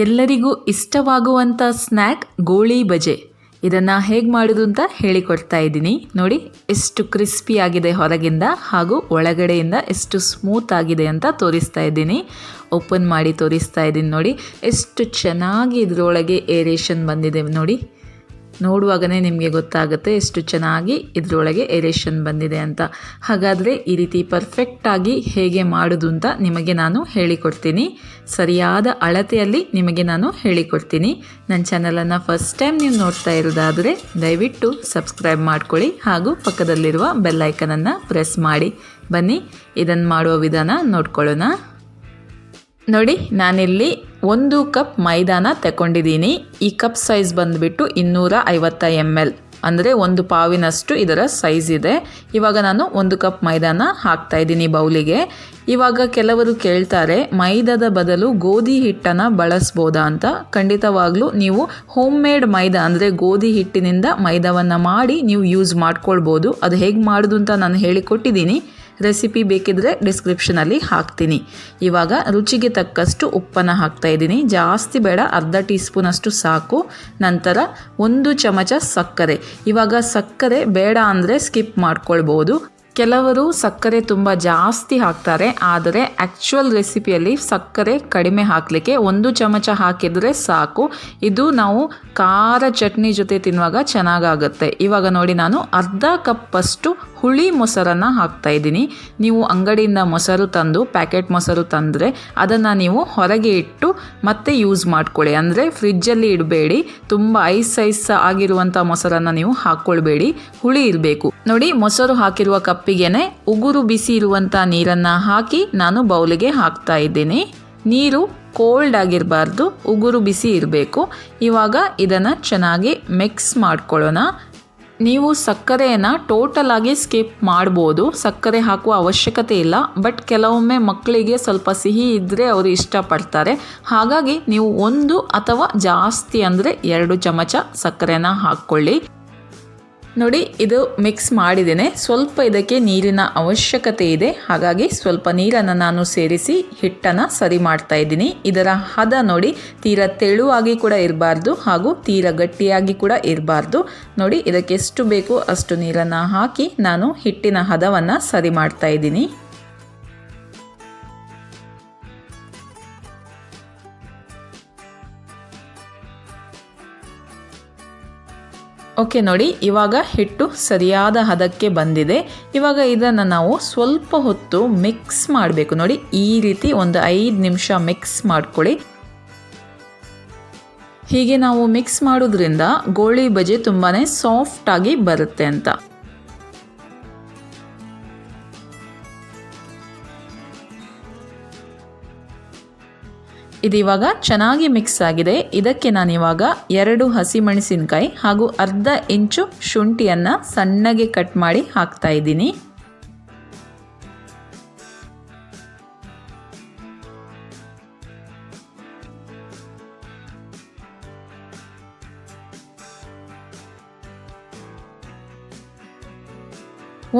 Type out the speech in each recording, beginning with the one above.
ಎಲ್ಲರಿಗೂ ಇಷ್ಟವಾಗುವಂಥ ಸ್ನ್ಯಾಕ್ ಗೋಳಿ ಬಜೆ. ಇದನ್ನು ಹೇಗೆ ಮಾಡೋದು ಅಂತ ಹೇಳಿಕೊಡ್ತಾ ಇದ್ದೀನಿ. ನೋಡಿ ಎಷ್ಟು ಕ್ರಿಸ್ಪಿ ಆಗಿದೆ ಹೊರಗಿಂದ ಹಾಗೂ ಒಳಗಡೆಯಿಂದ ಎಷ್ಟು ಸ್ಮೂತ್ ಆಗಿದೆ ಅಂತ ತೋರಿಸ್ತಾ ಇದ್ದೀನಿ. ಓಪನ್ ಮಾಡಿ ತೋರಿಸ್ತಾ ಇದ್ದೀನಿ. ನೋಡಿ ಎಷ್ಟು ಚೆನ್ನಾಗಿ ಇದರೊಳಗೆ ಏರೇಷನ್ ಬಂದಿದೆ. ನೋಡಿ ನೋಡುವಾಗಲೇ ನಿಮಗೆ ಗೊತ್ತಾಗುತ್ತೆ ಎಷ್ಟು ಚೆನ್ನಾಗಿ ಇದರೊಳಗೆ ಏರೇಷನ್ ಬಂದಿದೆ ಅಂತ. ಹಾಗಾದರೆ ಈ ರೀತಿ ಪರ್ಫೆಕ್ಟಾಗಿ ಹೇಗೆ ಮಾಡೋದು ಅಂತ ನಿಮಗೆ ನಾನು ಹೇಳಿಕೊಡ್ತೀನಿ. ಸರಿಯಾದ ಅಳತೆಯಲ್ಲಿ ನಿಮಗೆ ನಾನು ಹೇಳಿಕೊಡ್ತೀನಿ. ನನ್ನ ಚಾನಲನ್ನು ಫಸ್ಟ್ ಟೈಮ್ ನೀವು ನೋಡ್ತಾ ಇರೋದಾದರೆ ದಯವಿಟ್ಟು ಸಬ್ಸ್ಕ್ರೈಬ್ ಮಾಡ್ಕೊಳ್ಳಿ ಹಾಗೂ ಪಕ್ಕದಲ್ಲಿರುವ ಬೆಲ್ ಐಕನನ್ನು ಪ್ರೆಸ್ ಮಾಡಿ. ಬನ್ನಿ ಇದನ್ನು ಮಾಡುವ ವಿಧಾನ ನೋಡ್ಕೊಳ್ಳೋಣ. ನೋಡಿ ನಾನಿಲ್ಲಿ 1 ಕಪ್ ಮೈದಾನ ತಗೊಂಡಿದ್ದೀನಿ. ಈ ಕಪ್ ಸೈಜ್ ಬಂದುಬಿಟ್ಟು 250 ml, ಅಂದರೆ 1 ಪಾವಿನಷ್ಟು ಇದರ ಸೈಜ್ ಇದೆ. ಇವಾಗ ನಾನು 1 ಕಪ್ ಮೈದಾನ ಹಾಕ್ತಾಯಿದ್ದೀನಿ ಬೌಲಿಗೆ. ಇವಾಗ ಕೆಲವರು ಕೇಳ್ತಾರೆ ಮೈದಾದ ಬದಲು ಗೋಧಿ ಹಿಟ್ಟನ್ನು ಬಳಸ್ಬೋದಾ ಅಂತ. ಖಂಡಿತವಾಗ್ಲೂ ನೀವು ಹೋಮ್ ಮೇಡ್ ಮೈದಾ ಅಂದರೆ ಗೋಧಿ ಹಿಟ್ಟಿನಿಂದ ಮೈದಾವನ್ನು ಮಾಡಿ ನೀವು ಯೂಸ್ ಮಾಡ್ಕೊಳ್ಬೋದು. ಅದು ಹೇಗೆ ಮಾಡೋದು ಅಂತ ನಾನು ಹೇಳಿಕೊಟ್ಟಿದ್ದೀನಿ. ರೆಸಿಪಿ ಬೇಕಿದ್ರೆ ಡಿಸ್ಕ್ರಿಪ್ಷನಲ್ಲಿ ಹಾಕ್ತೀನಿ. ಇವಾಗ ರುಚಿಗೆ ತಕ್ಕಷ್ಟು ಉಪ್ಪನ್ನು ಹಾಕ್ತಾಯಿದ್ದೀನಿ. ಜಾಸ್ತಿ ಬೇಡ, ಅರ್ಧ ಟೀ ಸ್ಪೂನಷ್ಟು ಸಾಕು. ನಂತರ 1 ಚಮಚ ಸಕ್ಕರೆ. ಇವಾಗ ಸಕ್ಕರೆ ಬೇಡ ಅಂದರೆ ಸ್ಕಿಪ್ ಮಾಡ್ಕೊಳ್ಬೋದು. ಕೆಲವರು ಸಕ್ಕರೆ ತುಂಬ ಜಾಸ್ತಿ ಹಾಕ್ತಾರೆ, ಆದರೆ ಆ್ಯಕ್ಚುಯಲ್ ರೆಸಿಪಿಯಲ್ಲಿ ಸಕ್ಕರೆ ಕಡಿಮೆ ಹಾಕಲಿಕ್ಕೆ 1 ಚಮಚ ಹಾಕಿದರೆ ಸಾಕು. ಇದು ನಾವು ಖಾರ ಚಟ್ನಿ ಜೊತೆ ತಿನ್ನುವಾಗ ಚೆನ್ನಾಗಾಗುತ್ತೆ. ಇವಾಗ ನೋಡಿ ನಾನು ಅರ್ಧ ಕಪ್ಪಷ್ಟು ಹುಳಿ ಮೊಸರನ್ನು ಹಾಕ್ತಾಯಿದ್ದೀನಿ. ನೀವು ಅಂಗಡಿಯಿಂದ ಮೊಸರು ತಂದು ಪ್ಯಾಕೆಟ್ ಮೊಸರು ತಂದರೆ ಅದನ್ನು ನೀವು ಹೊರಗೆ ಇಟ್ಟು ಮತ್ತೆ ಯೂಸ್ ಮಾಡ್ಕೊಳ್ಳಿ. ಅಂದರೆ ಫ್ರಿಜ್ಜಲ್ಲಿ ಇಡಬೇಡಿ. ತುಂಬ ಐಸ್ ಆಗಿರುವಂಥ ಮೊಸರನ್ನು ನೀವು ಹಾಕ್ಕೊಳ್ಬೇಡಿ, ಹುಳಿ ಇರಬೇಕು. ನೋಡಿ ಮೊಸರು ಹಾಕಿರುವ ಕಪ್ಪಿಗೆನೆ ಉಗುರು ಬಿಸಿ ಇರುವಂಥ ನೀರನ್ನು ಹಾಕಿ ನಾನು ಬೌಲಿಗೆ ಹಾಕ್ತಾ ಇದ್ದೀನಿ. ನೀರು ಕೋಲ್ಡ್ ಆಗಿರಬಾರ್ದು, ಉಗುರು ಬಿಸಿ ಇರಬೇಕು. ಇವಾಗ ಇದನ್ನು ಚೆನ್ನಾಗಿ ಮಿಕ್ಸ್ ಮಾಡ್ಕೊಳ್ಳೋಣ. ನೀವು ಸಕ್ಕರೆಯನ್ನು ಟೋಟಲ್ ಆಗಿ ಸ್ಕಿಪ್ ಮಾಡ್ಬೋದು, ಸಕ್ಕರೆ ಹಾಕುವ ಅವಶ್ಯಕತೆ ಇಲ್ಲ. ಬಟ್ ಕೆಲವೊಮ್ಮೆ ಮಕ್ಕಳಿಗೆ ಸ್ವಲ್ಪ ಸಿಹಿ ಇದ್ದರೆ ಅವರು ಇಷ್ಟಪಡ್ತಾರೆ. ಹಾಗಾಗಿ ನೀವು 1 ಅಥವಾ ಜಾಸ್ತಿ ಅಂದರೆ 2 ಚಮಚ ಸಕ್ಕರೆನ ಹಾಕ್ಕೊಳ್ಳಿ. ನೋಡಿ ಇದು ಮಿಕ್ಸ್ ಮಾಡಿದ್ದೇನೆ. ಸ್ವಲ್ಪ ಇದಕ್ಕೆ ನೀರಿನ ಅವಶ್ಯಕತೆ ಇದೆ, ಹಾಗಾಗಿ ಸ್ವಲ್ಪ ನೀರನ್ನು ನಾನು ಸೇರಿಸಿ ಹಿಟ್ಟನ್ನು ಸರಿ ಮಾಡ್ತಾ ಇದ್ದೀನಿ. ಇದರ ಹದ ನೋಡಿ ತೀರ ತೆಳುವಾಗಿ ಕೂಡ ಇರಬಾರ್ದು ಹಾಗೂ ತೀರ ಗಟ್ಟಿಯಾಗಿ ಕೂಡ ಇರಬಾರ್ದು. ನೋಡಿ ಇದಕ್ಕೆ ಎಷ್ಟು ಬೇಕು ಅಷ್ಟು ನೀರನ್ನು ಹಾಕಿ ನಾನು ಹಿಟ್ಟಿನ ಹದವನ್ನು ಸರಿ ಮಾಡ್ತಾ ಇದ್ದೀನಿ. ಓಕೆ ನೋಡಿ ಇವಾಗ ಹಿಟ್ಟು ಸರಿಯಾದ ಹದಕ್ಕೆ ಬಂದಿದೆ. ಇವಾಗ ಇದನ್ನು ನಾವು ಸ್ವಲ್ಪ ಹೊತ್ತು ಮಿಕ್ಸ್ ಮಾಡಬೇಕು. ನೋಡಿ ಈ ರೀತಿ ಒಂದು 5 ನಿಮಿಷ ಮಿಕ್ಸ್ ಮಾಡ್ಕೊಳ್ಳಿ. ಹೀಗೆ ನಾವು ಮಿಕ್ಸ್ ಮಾಡೋದ್ರಿಂದ ಗೋಳಿ ಬಜೆ ತುಂಬಾ ಸಾಫ್ಟಾಗಿ ಬರುತ್ತೆ ಅಂತ. ಇದಿವಾಗ ಚೆನ್ನಾಗಿ ಮಿಕ್ಸ್ ಆಗಿದೆ. ಇದಕ್ಕೆ ನಾನಿವಾಗ 2 ಹಸಿಮೆಣಸಿನಕಾಯಿ ಹಾಗೂ ಅರ್ಧ ಇಂಚು ಶುಂಠಿಯನ್ನು ಸಣ್ಣಗೆ ಕಟ್ ಮಾಡಿ ಹಾಕ್ತಾ ಇದ್ದೀನಿ.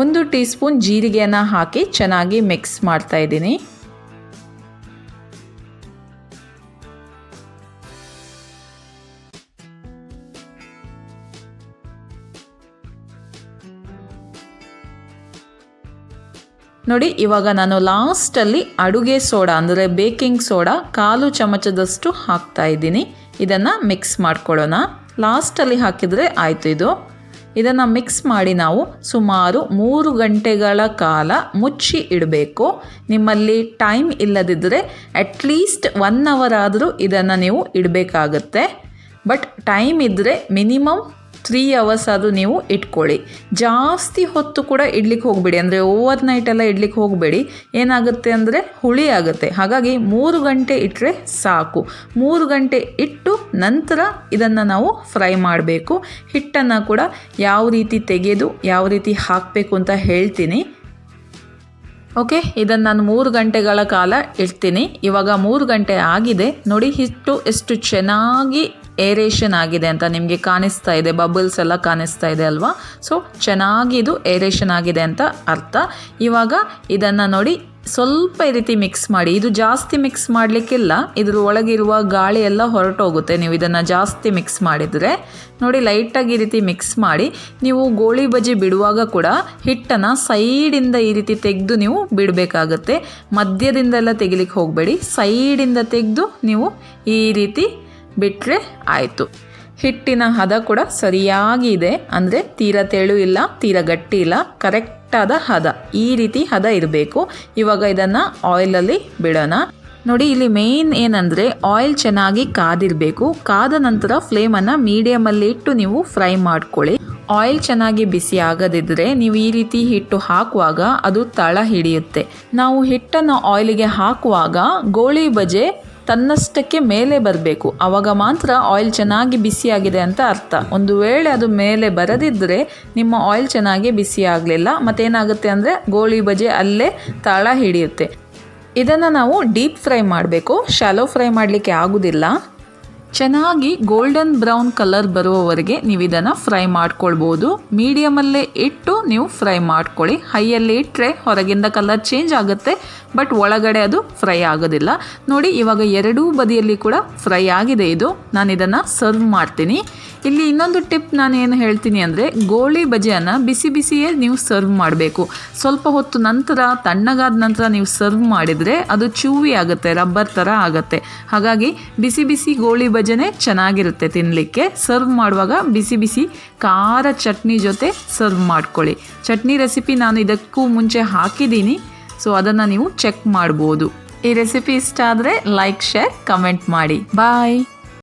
ಒಂದು ಟೀ ಸ್ಪೂನ್ ಜೀರಿಗೆಯನ್ನು ಹಾಕಿ ಚೆನ್ನಾಗಿ ಮಿಕ್ಸ್ ಮಾಡ್ತಾ ಇದ್ದೀನಿ. ನೋಡಿ ಇವಾಗ ನಾನು ಲಾಸ್ಟಲ್ಲಿ ಅಡುಗೆ ಸೋಡಾ ಅಂದರೆ ಬೇಕಿಂಗ್ ಸೋಡಾ 1/4 ಚಮಚದಷ್ಟು ಹಾಕ್ತಾ ಇದ್ದೀನಿ. ಇದನ್ನು ಮಿಕ್ಸ್ ಮಾಡ್ಕೊಳ್ಳೋಣ. ಲಾಸ್ಟಲ್ಲಿ ಹಾಕಿದರೆ ಆಯಿತು. ಇದನ್ನು ಮಿಕ್ಸ್ ಮಾಡಿ ನಾವು ಸುಮಾರು 3 ಗಂಟೆಗಳ ಕಾಲ ಮುಚ್ಚಿ ಇಡಬೇಕು. ನಿಮ್ಮಲ್ಲಿ ಟೈಮ್ ಇಲ್ಲದಿದ್ದರೆ ಅಟ್ಲೀಸ್ಟ್ 1 ಅವರ್ ಆದರೂ ಇದನ್ನು ನೀವು ಇಡಬೇಕಾಗತ್ತೆ. ಬಟ್ ಟೈಮ್ ಇದ್ದರೆ ಮಿನಿಮಮ್ 3 ಅವರ್ಸ್ ಆದರೂ ನೀವು ಇಟ್ಕೊಳ್ಳಿ. ಜಾಸ್ತಿ ಹೊತ್ತು ಕೂಡ ಇಡ್ಲಿಕ್ಕೆ ಹೋಗಬೇಡಿ, ಅಂದರೆ ಓವರ್ ನೈಟ್ ಎಲ್ಲ ಇಡ್ಲಿಕ್ಕೆ ಹೋಗಬೇಡಿ. ಏನಾಗುತ್ತೆ ಅಂದರೆ ಹುಳಿ ಆಗುತ್ತೆ. ಹಾಗಾಗಿ 3 ಗಂಟೆ ಇಟ್ಟರೆ ಸಾಕು. 3 ಗಂಟೆ ಇಟ್ಟು ನಂತರ ಇದನ್ನು ನಾವು ಫ್ರೈ ಮಾಡಬೇಕು. ಹಿಟ್ಟನ್ನು ಕೂಡ ಯಾವ ರೀತಿ ತೆಗೆದು ಯಾವ ರೀತಿ ಹಾಕಬೇಕು ಅಂತ ಹೇಳ್ತೀನಿ. ಓಕೆ, ಇದನ್ನು ನಾನು 3 ಗಂಟೆಗಳ ಕಾಲ ಇಡ್ತೀನಿ. ಇವಾಗ 3 ಗಂಟೆ ಆಗಿದೆ. ನೋಡಿ ಹಿಟ್ಟು ಎಷ್ಟು ಚೆನ್ನಾಗಿ ಏರೇಷನ್ ಆಗಿದೆ ಅಂತ ನಿಮಗೆ ಕಾಣಿಸ್ತಾ ಇದೆ. ಬಬಲ್ಸ್ ಎಲ್ಲ ಕಾಣಿಸ್ತಾ ಇದೆ ಅಲ್ವಾ? ಸೊ ಚೆನ್ನಾಗಿ ಇದು ಏರೇಷನ್ ಆಗಿದೆ ಅಂತ ಅರ್ಥ. ಇವಾಗ ಇದನ್ನು ನೋಡಿ ಸ್ವಲ್ಪ ಈ ರೀತಿ ಮಿಕ್ಸ್ ಮಾಡಿ. ಇದು ಜಾಸ್ತಿ ಮಿಕ್ಸ್ ಮಾಡಲಿಕ್ಕಿಲ್ಲ, ಇದ್ರ ಒಳಗಿರುವ ಗಾಳಿ ಎಲ್ಲ ಹೊರಟೋಗುತ್ತೆ ನೀವು ಇದನ್ನು ಜಾಸ್ತಿ ಮಿಕ್ಸ್ ಮಾಡಿದರೆ. ನೋಡಿ ಲೈಟಾಗಿ ಈ ರೀತಿ ಮಿಕ್ಸ್ ಮಾಡಿ. ನೀವು ಗೋಳಿ ಬಜೆ ಬಿಡುವಾಗ ಕೂಡ ಹಿಟ್ಟನ್ನು ಸೈಡಿಂದ ಈ ರೀತಿ ತೆಗೆದು ನೀವು ಬಿಡಬೇಕಾಗತ್ತೆ. ಮಧ್ಯದಿಂದೆಲ್ಲ ತೆಗಿಲಿಕ್ಕೆ ಹೋಗಬೇಡಿ, ಸೈಡಿಂದ ತೆಗೆದು ನೀವು ಈ ರೀತಿ ಬಿಟ್ಟರೆ ಆಯಿತು. ಹಿಟ್ಟಿನ ಹದ ಕೂಡ ಸರಿಯಾಗಿ ಇದೆ, ಅಂದರೆ ತೀರ ತೆಳು ಇಲ್ಲ, ತೀರ ಗಟ್ಟಿ ಇಲ್ಲ, ಕರೆಕ್ಟಾದ ಹದ. ಈ ರೀತಿ ಹದ ಇರಬೇಕು. ಇವಾಗ ಇದನ್ನು ಆಯಿಲಲ್ಲಿ ಬಿಡೋಣ. ನೋಡಿ ಇಲ್ಲಿ ಮೇನ್ ಏನಂದರೆ ಆಯಿಲ್ ಚೆನ್ನಾಗಿ ಕಾದಿರಬೇಕು. ಕಾದ ನಂತರ ಫ್ಲೇಮನ್ನು ಮೀಡಿಯಮಲ್ಲಿ ಇಟ್ಟು ನೀವು ಫ್ರೈ ಮಾಡ್ಕೊಳ್ಳಿ. ಆಯಿಲ್ ಚೆನ್ನಾಗಿ ಬಿಸಿ ಆಗದಿದ್ದರೆ ನೀವು ಈ ರೀತಿ ಹಿಟ್ಟು ಹಾಕುವಾಗ ಅದು ತಳ ಹಿಡಿಯುತ್ತೆ. ನಾವು ಹಿಟ್ಟನ್ನು ಆಯಿಲಿಗೆ ಹಾಕುವಾಗ ಗೋಳಿ ಬಜೆ ತನ್ನಷ್ಟಕ್ಕೆ ಮೇಲೆ ಬರಬೇಕು, ಆವಾಗ ಮಾತ್ರ ಆಯಿಲ್ ಚೆನ್ನಾಗಿ ಬಿಸಿಯಾಗಿದೆ ಅಂತ ಅರ್ಥ. ಒಂದು ವೇಳೆ ಅದು ಮೇಲೆ ಬರದಿದ್ದರೆ ನಿಮ್ಮ ಆಯಿಲ್ ಚೆನ್ನಾಗಿ ಬಿಸಿ ಆಗಲಿಲ್ಲ, ಮತ್ತೇನಾಗುತ್ತೆ ಅಂದರೆ ಗೋಳಿ ಬಜೆ ಅಲ್ಲೇ ತಳ ಹಿಡಿಯುತ್ತೆ. ಇದನ್ನು ನಾವು ಡೀಪ್ ಫ್ರೈ ಮಾಡಬೇಕು, ಶಾಲೋ ಫ್ರೈ ಮಾಡಲಿಕ್ಕೆ ಆಗೋದಿಲ್ಲ. ಚೆನ್ನಾಗಿ ಗೋಲ್ಡನ್ ಬ್ರೌನ್ ಕಲರ್ ಬರುವವರೆಗೆ ನೀವು ಇದನ್ನು ಫ್ರೈ ಮಾಡ್ಕೊಳ್ಬೋದು. ಮೀಡಿಯಮಲ್ಲೇ ಇಟ್ಟು ನೀವು ಫ್ರೈ ಮಾಡ್ಕೊಳ್ಳಿ. ಹೈಯಲ್ಲಿ ಇಟ್ಟರೆ ಹೊರಗಿಂದ ಕಲರ್ ಚೇಂಜ್ ಆಗುತ್ತೆ, ಬಟ್ ಒಳಗಡೆ ಅದು ಫ್ರೈ ಆಗೋದಿಲ್ಲ. ನೋಡಿ ಇವಾಗ ಎರಡೂ ಬದಿಯಲ್ಲಿ ಕೂಡ ಫ್ರೈ ಆಗಿದೆ ಇದು. ನಾನು ಇದನ್ನು ಸರ್ವ್ ಮಾಡ್ತೀನಿ. ಇಲ್ಲಿ ಇನ್ನೊಂದು ಟಿಪ್ ನಾನು ಏನು ಹೇಳ್ತೀನಿ ಅಂದರೆ, ಗೋಳಿ ಬಜೆಯನ್ನು ಬಿಸಿ ಬಿಸಿಯೇ ನೀವು ಸರ್ವ್ ಮಾಡಬೇಕು. ಸ್ವಲ್ಪ ಹೊತ್ತು ನಂತರ ತಣ್ಣಗಾದ ನಂತರ ನೀವು ಸರ್ವ್ ಮಾಡಿದರೆ ಅದು ಚೂವಿ ಆಗುತ್ತೆ, ರಬ್ಬರ್ ಥರ ಆಗುತ್ತೆ. ಹಾಗಾಗಿ ಬಿಸಿ ಬಿಸಿ ಗೋಳಿ ಬಜೆನೇ ಚೆನ್ನಾಗಿರುತ್ತೆ ತಿನ್ನಲಿಕ್ಕೆ. ಸರ್ವ್ ಮಾಡುವಾಗ ಬಿಸಿ ಬಿಸಿ ಖಾರ ಚಟ್ನಿ ಜೊತೆ ಸರ್ವ್ ಮಾಡ್ಕೊಳ್ಳಿ. ಚಟ್ನಿ ರೆಸಿಪಿ ನಾನು ಇದಕ್ಕೂ ಮುಂಚೆ ಹಾಕಿದ್ದೀನಿ, ಸೊ ಅದನ್ನು ನೀವು ಚೆಕ್ ಮಾಡ್ಬೋದು. ಈ ರೆಸಿಪಿ ಇಷ್ಟ ಆದರೆ ಲೈಕ್, ಶೇರ್, ಕಮೆಂಟ್ ಮಾಡಿ. ಬಾಯ್.